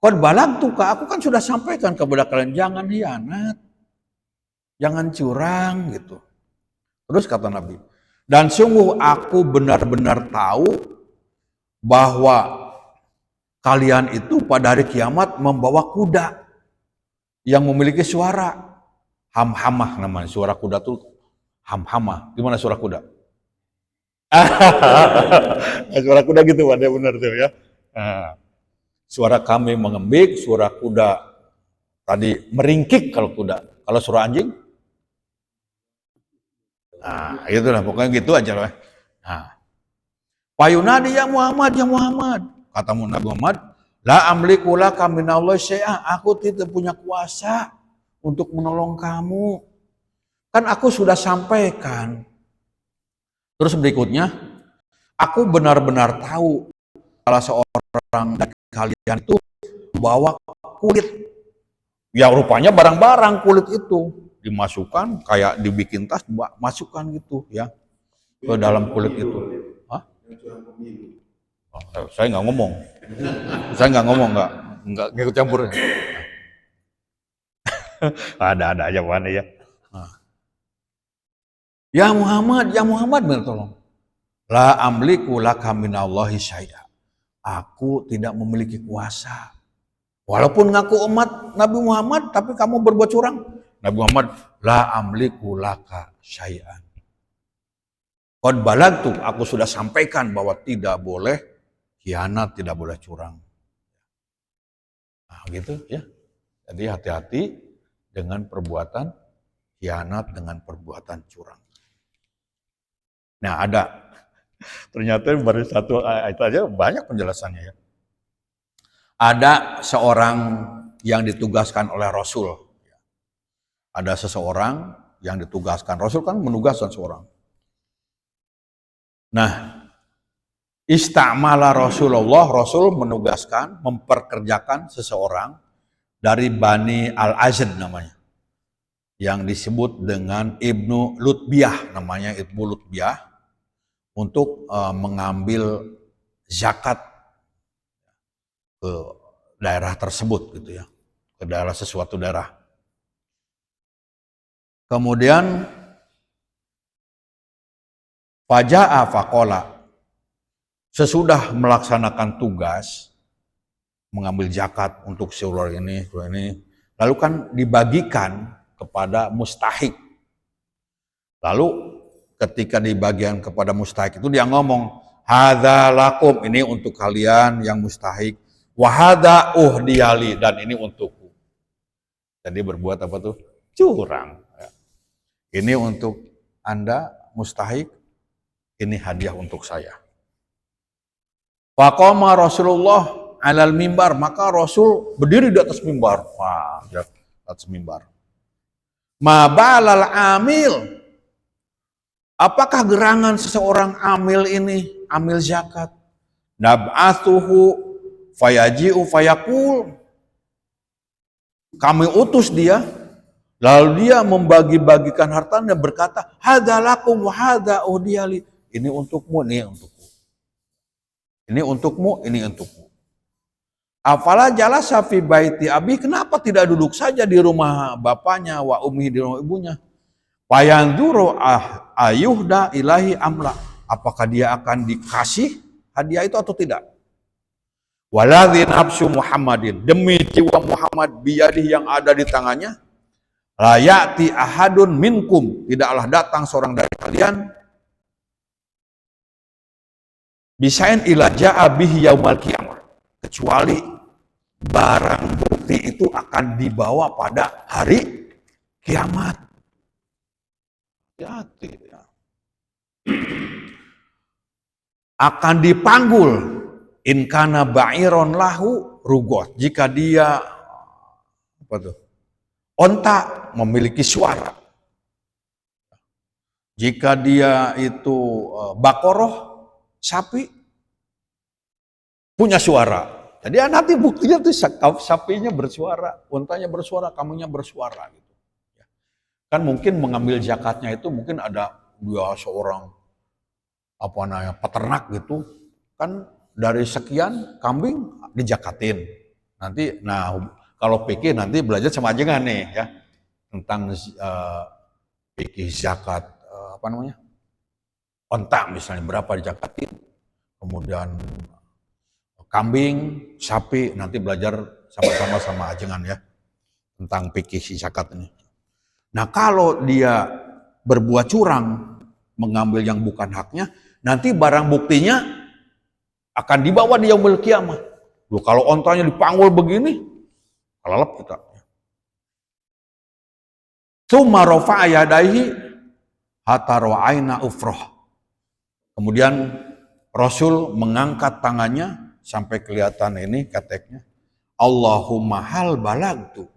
Qad balagtuka, aku kan sudah sampaikan kepada kalian, jangan hianat, jangan curang gitu. Terus kata Nabi, dan sungguh aku benar-benar tahu bahwa kalian itu pada hari kiamat membawa kuda yang memiliki suara hamhamah namanya. Suara kuda tuh hamhamah. Gimana suara kuda? Suara kuda gitu, ada benar tuh ya. Suara kambing mengembik, suara kuda tadi meringkik kalau kuda. Kalau suara anjing? Nah, itulah pokoknya gitu aja lah. Nah, Fayunadi ya Muhammad, ya Muhammad. Kata Nabi Muhammad, la amliku laka minallahi syai'an. Aku tidak punya kuasa untuk menolong kamu. Kan aku sudah sampaikan. Terus berikutnya, aku benar-benar tahu salah seorang dari kalian itu bawa kulit. Ya rupanya barang-barang kulit itu dimasukkan kayak dibikin tas, masukkan gitu ya ke dalam kulit itu. Hah? Saya nggak ngomong. Nggak ikut campur. Ada aja mana ya. Ya Muhammad bertolong. La amliku laka minallahi syai'a. Aku tidak memiliki kuasa. Walaupun ngaku umat Nabi Muhammad, tapi kamu berbuat curang. Nabi Muhammad, la amliku laka syai'an. Qad balagtu, aku sudah sampaikan bahwa tidak boleh khianat, tidak boleh curang. Nah, gitu ya. Jadi hati-hati dengan perbuatan khianat, dengan perbuatan curang. Nah, ternyata baru satu ayat aja banyak penjelasannya ya. Ada seorang yang ditugaskan oleh Rasul. Ada seseorang yang ditugaskan. Rasul kan menugaskan seorang. Nah, istamala Rasulullah, Rasul menugaskan, memperkerjakan seseorang dari Bani Al-Azd namanya. Yang disebut dengan Ibnu Lutbiyah, namanya Ibnu Lutbiyah, untuk mengambil zakat ke daerah tersebut gitu ya, ke daerah sesuatu daerah. Kemudian Faja'a faqala. Sesudah melaksanakan tugas mengambil zakat untuk seluruh ini, lalu kan dibagikan kepada mustahik. Lalu ketika dibagikan kepada mustahik itu dia ngomong, hadza lakum, ini untuk kalian yang mustahik, wa hadza uhdiyali, dan ini untukku. Jadi berbuat apa tuh? Curang. Ini untuk Anda mustahik, ini hadiah untuk saya. Faqama Rasulullah alal mimbar, maka Rasul berdiri di atas mimbar. Wah, di atas mimbar. Ma balal amil. Apakah gerangan seseorang amil ini, amil zakat? Nab'athuhu fayaji'u fayaqul. Kami utus dia, lalu dia membagi-bagikan hartanya, berkata, hadza lakum wa hadza uhdiyali. Ini untukmu, ini untukku. Ini untukmu, ini untukmu. Afala jalasa fi baiti abi, kenapa tidak duduk saja di rumah bapaknya, wa ummi, di rumah ibunya? Fayanzuru ayuhda ilahi amla, apakah dia akan dikasih hadiah itu atau tidak? Waladzi nafsu Muhammadin, demi jiwa Muhammad biyadih yang ada di tangannya, la ya'ti ahadun minkum, tidaklah datang seorang dari kalian, bisain ila ja'a bihi yaumal qiyamah, kecuali barang bukti itu akan dibawa pada hari kiamat. Hati-hati ya. Akan dipanggul in kana ba'iron lahu rugot, jika dia apa tuh? Onta memiliki suara. Jika dia itu bakoroh, sapi punya suara. Jadi nanti buktinya tuh sapinya bersuara, untanya bersuara, kamunya bersuara gitu. Kan mungkin mengambil zakatnya itu mungkin ada dua seorang peternak gitu. Kan dari sekian kambing dijakatin. Nanti kalau pikir nanti belajar sama ajengan nih ya tentang fikih zakat onta misalnya berapa dijakatin, kemudian kambing, sapi, nanti belajar sama-sama sama ajengan ya tentang fikih zakat ini. Nah kalau dia berbuat curang, mengambil yang bukan haknya, nanti barang buktinya akan dibawa di yaumul qiyamah. Loh, kalau ontanya dipanggul begini, kalalap kita. Tsumma rafa'a yadaihi hatta ra'aina ufrah. Kemudian Rasul mengangkat tangannya sampai kelihatan ini keteknya. Allahumma hal balagtu.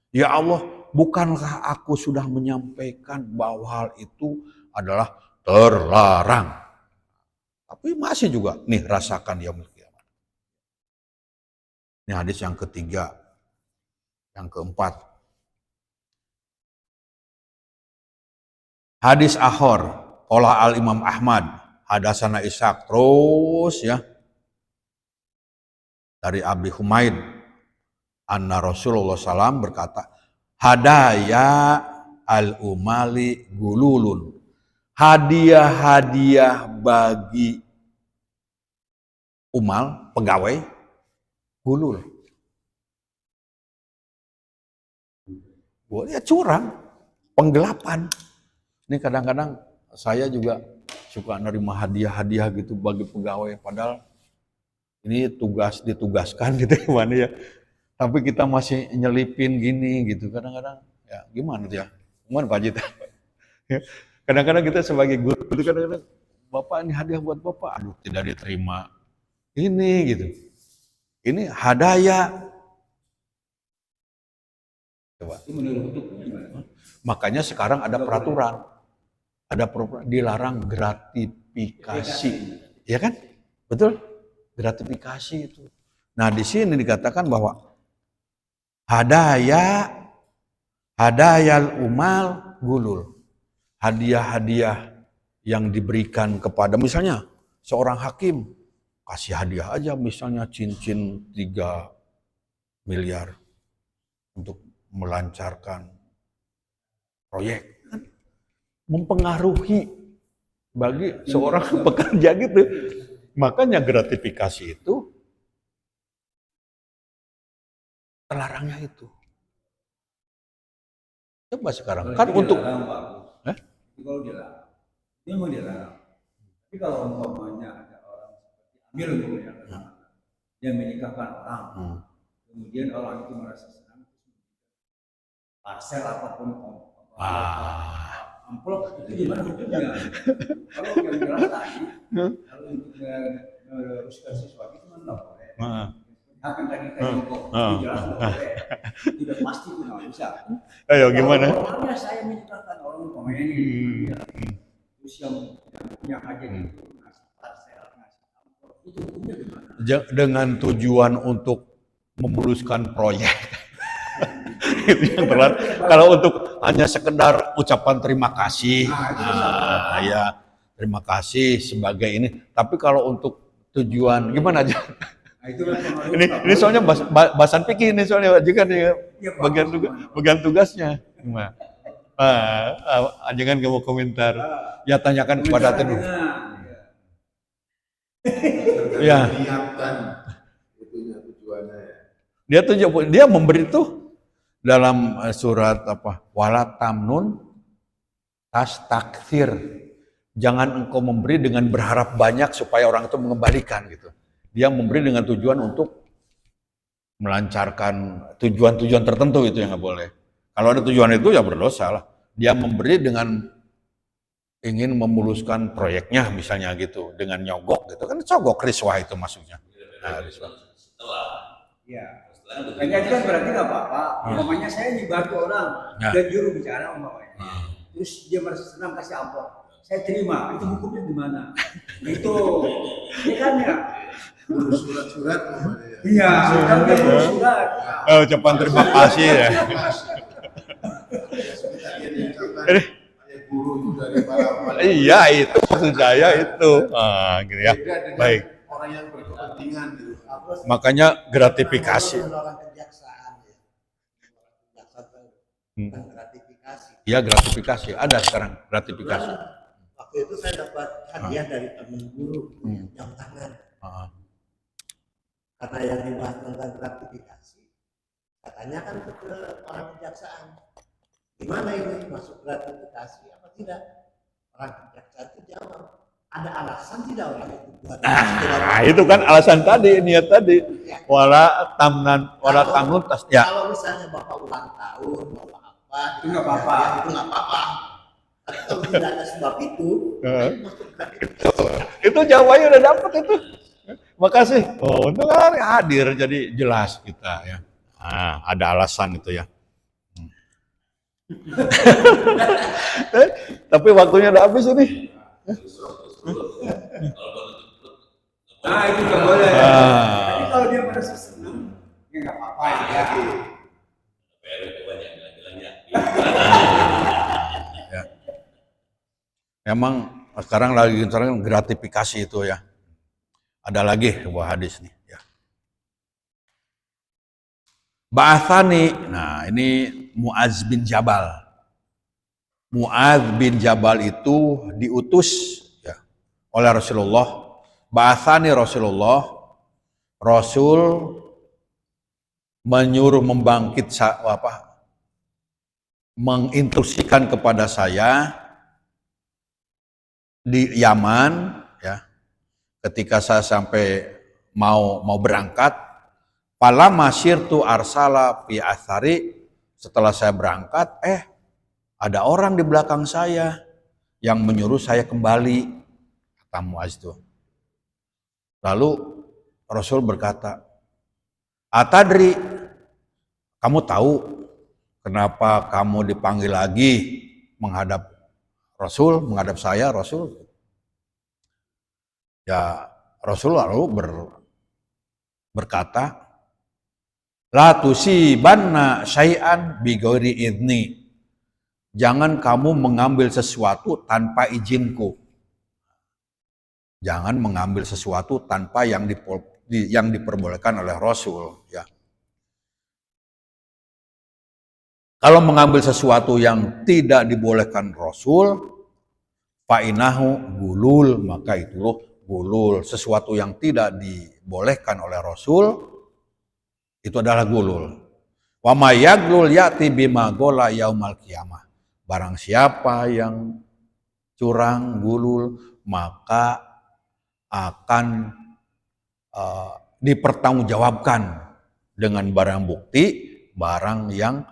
Ya Allah, bukankah aku sudah menyampaikan bahwa hal itu adalah terlarang? Tapi masih juga nih rasakan yaumul qiyamah. Ini hadis yang ketiga. Yang keempat. Hadis akhir qala al Imam Ahmad hadasana Ishaq, terus ya dari Abi Humaid anna Rasulullah SAW berkata, hadaya al-umali gululun, hadiah-hadiah bagi umal, pegawai, gulul. Boleh curang, penggelapan. Ini kadang-kadang saya juga suka nerima hadiah-hadiah gitu bagi pegawai, padahal ini ditugaskan gitu gimana ya. Tapi kita masih nyelipin gini gitu kadang-kadang. Ya gimana tuh ya? Gimana Pak Jita? Kadang-kadang kita sebagai guru itu kadang-kadang, Bapak ini hadiah buat Bapak, aduh tidak diterima. Ini gitu. Ini hadaya. Coba. Makanya sekarang ada peraturan. Ada peraturan dilarang gratifikasi. Ya kan? Betul? Gratifikasi itu. Nah, di sini dikatakan bahwa hadayal umal gulul. Hadiah-hadiah yang diberikan kepada misalnya seorang hakim kasih hadiah aja misalnya cincin 3 miliar untuk melancarkan proyek, mempengaruhi bagi seorang pekerja gitu. Makanya gratifikasi itu terlarangnya itu. Coba sekarang kan untuk kalau dilarang, dia mau dilarang. Tapi kalau umpamanya ada orang seperti Amir umpamanya, dia menikahkan orang, kemudian orang itu merasa senang, parcel apapun amplop itu gimana hukumnya? Kalau yang jelas tadi, kalau untuk meneruskan sesuatu itu kan nggak boleh. Akan tadi kok jelas nggak boleh. Tidak pasti itu nggak bisa. Ayo gimana? Orangnya saya menikahkan orang umpamanya ini, terus yang aja gitu ngasih parcel, ngasih amplop, itu hukumnya gimana? Dengan tujuan untuk memuluskan proyek. Itu yang terlarang. Kalau untuk hanya sekedar ucapan terima kasih, ya terima kasih sebagai ini. Tapi kalau untuk tujuan gimana aja? Ini soalnya bahasan fikih ini soalnya juga nih bagian tugasnya. Gimana? Jangan kamu komentar. Ya tanyakan kepada Teduh. Ya. Dia memberi itu dalam surat apa? Wala tamnun tastakthir. Jangan engkau memberi dengan berharap banyak supaya orang itu mengembalikan gitu. Dia memberi dengan tujuan untuk melancarkan tujuan-tujuan tertentu itu yang nggak boleh. Kalau ada tujuan itu ya berdosa lah. Dia memberi dengan ingin memuluskan proyeknya misalnya gitu dengan nyogok gitu kan cogok riswah itu maksudnya. Nah, riswah. Ya. Hanya itu kan berarti nggak apa-apa. Umpamanya saya dibantu orang dan juru bicara umpamanya. Terus dia merasa senang kasih amplop. Saya terima. Itu hukumnya gimana? Itu, ya kan ya. Surat-surat. Iya. Surat. Ucapan terima kasih ya. Iya itu maksud saya itu. Gitu ya. Baik. Orang yang berkepentingan gitu. Makanya gratifikasi. Iya gratifikasi. Ada sekarang gratifikasi. Waktu itu saya dapat hadiah dari teman guru jam tangan. Karena yang dibahas tentang gratifikasi, katanya kan ke orang kejaksaan. Gimana ini masuk gratifikasi apa tidak? Orang kejaksaan itu jawab, ada alasan tidak orang itu buat? Itu kan alasan tadi, niat tadi. Ya. Wala tamnun tas. Ya. Kalau misalnya bapak ulang tahun, bapak apa? Itu nggak apa-apa. Itu nggak apa-apa. Kalau tidak ada sebab itu, itu jawabannya udah dapet itu. Makasih. Oh, untuk hadir jadi jelas kita ya. Ada alasan itu ya. Tapi waktunya udah habis ini. Nah itu nggak boleh. Tapi kalau dia merasa senang, ya nggak apa-apa ya. Memang sekarang lagi gratifikasi itu ya. Ada lagi sebuah hadis nih. Ya. Ba'athani, nah ini Mu'adz bin Jabal. Mu'adz bin Jabal itu diutus ya, oleh Rasulullah. Ba'athani Rasulullah. Rasul menyuruh menginstruksikan kepada saya di Yaman ya. Ketika saya sampai mau berangkat, Palama sirtu arsala fi athari, setelah saya berangkat, ada orang di belakang saya yang menyuruh saya kembali, kata Mu'adz itu. Lalu Rasul berkata, Atadri, kamu tahu kenapa kamu dipanggil lagi menghadap Rasul, menghadap saya, Rasul? Ya, Rasul lalu berkata, La tusibanna syai'an bi ghairi idni. Jangan kamu mengambil sesuatu tanpa izinku. Jangan mengambil sesuatu tanpa yang diperbolehkan oleh Rasul. Ya. Kalau mengambil sesuatu yang tidak dibolehkan Rasul, Fa'inahu gulul, maka itu gulul. Sesuatu yang tidak dibolehkan oleh Rasul itu adalah gulul. Wa may yaglul ya'ti bima gola yaumal qiyamah. Barang siapa yang curang, gulul, maka akan dipertanggungjawabkan dengan barang bukti, barang yang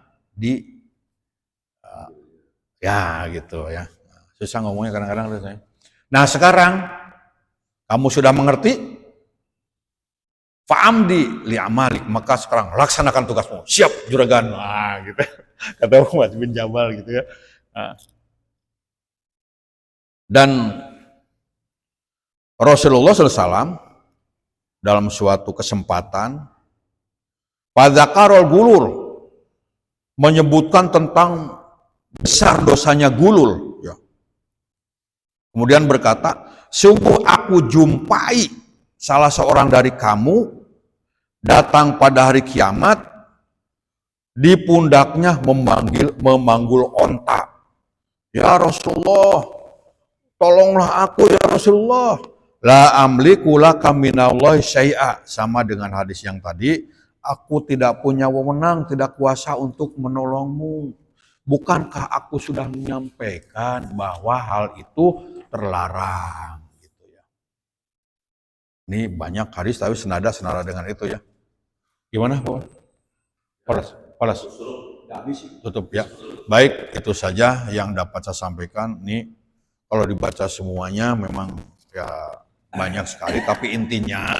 ya gitu ya. Susah ngomongnya kadang-kadang. Nah sekarang kamu sudah mengerti, fa'amdi li amalik, maka sekarang laksanakan tugasmu. Siap juragan. Wah gitu. Kata Mu'adz bin Jabal gitu ya. Nah. Dan Rasulullah SAW dalam suatu kesempatan padzakarul gulul, menyebutkan tentang besar dosanya gulul. Ya. Kemudian berkata, sungguh aku jumpai salah seorang dari kamu datang pada hari kiamat, di pundaknya memanggul onta. Ya Rasulullah, tolonglah aku ya Rasulullah. La amliku laka minallahi syai'a. Sama dengan hadis yang tadi, aku tidak punya wewenang, tidak kuasa untuk menolongmu. Bukankah aku sudah menyampaikan bahwa hal itu terlarang gitu ya. Ini banyak hadis tapi senada dengan itu ya. Gimana Pak? Palas. Tutup ya. Baik, itu saja yang dapat saya sampaikan. Ini kalau dibaca semuanya memang ya banyak sekali, tapi intinya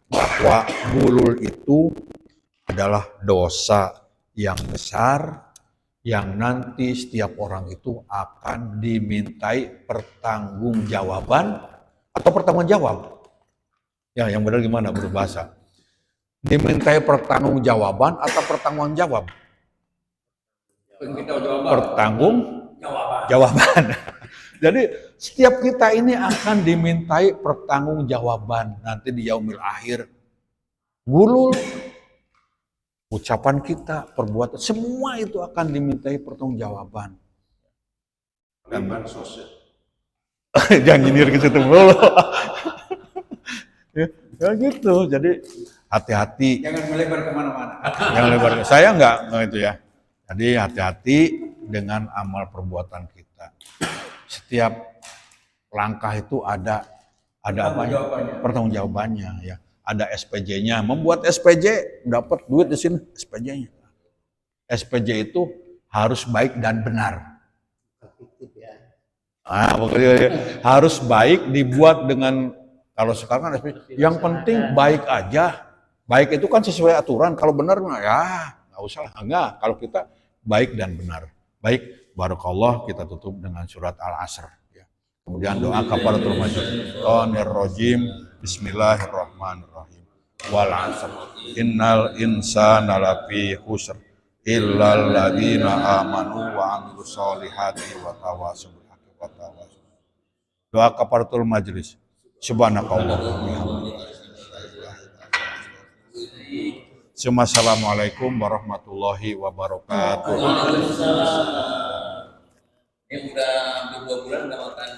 bahwa gulul itu adalah dosa yang besar yang nanti setiap orang itu akan dimintai pertanggungjawaban atau pertanggungjawab. Ya, yang benar gimana berbahasa? Dimintai pertanggungjawaban atau pertanggungjawab? Pertanggungjawaban. Jadi setiap kita ini akan dimintai pertanggungjawaban nanti di yaumil akhir. Gulul, ucapan kita, perbuatan, semua itu akan dimintai pertanggungjawaban. Dan bansos ya. Jangan nyindir ke situ dulu. Ya gitu, jadi hati-hati. Jangan melebar kemana-mana. Jangan lebar. Saya enggak itu ya. Jadi hati-hati dengan amal perbuatan kita. Setiap langkah itu ada apa? Pertanggungjawabannya ya. Ada SPJ-nya. Membuat SPJ dapat duit di sini SPJ-nya. SPJ itu harus baik dan benar. Harus baik, dibuat dengan, kalau sekarang kan SPJ, yang penting baik aja. Baik itu kan sesuai aturan. Kalau benar ya nggak usah lah. Enggak. Kalau kita baik dan benar. Baik, barakallah, kita tutup dengan surat Al-Asr. Ya. Kemudian doa kafaratul majid. Bismillahirrahmanirrahim. Wal 'asr. Innal insana lafi khusr illal ladzina amanu wa 'amilus solihati wa tawassaw bil haqqi wa tawassaw. Doa kafaratul majlis. Subhanakallah wa bihamdika. Assalamualaikum warahmatullahi wabarakatuh. Ini udah hampir 2 bulan nggak makan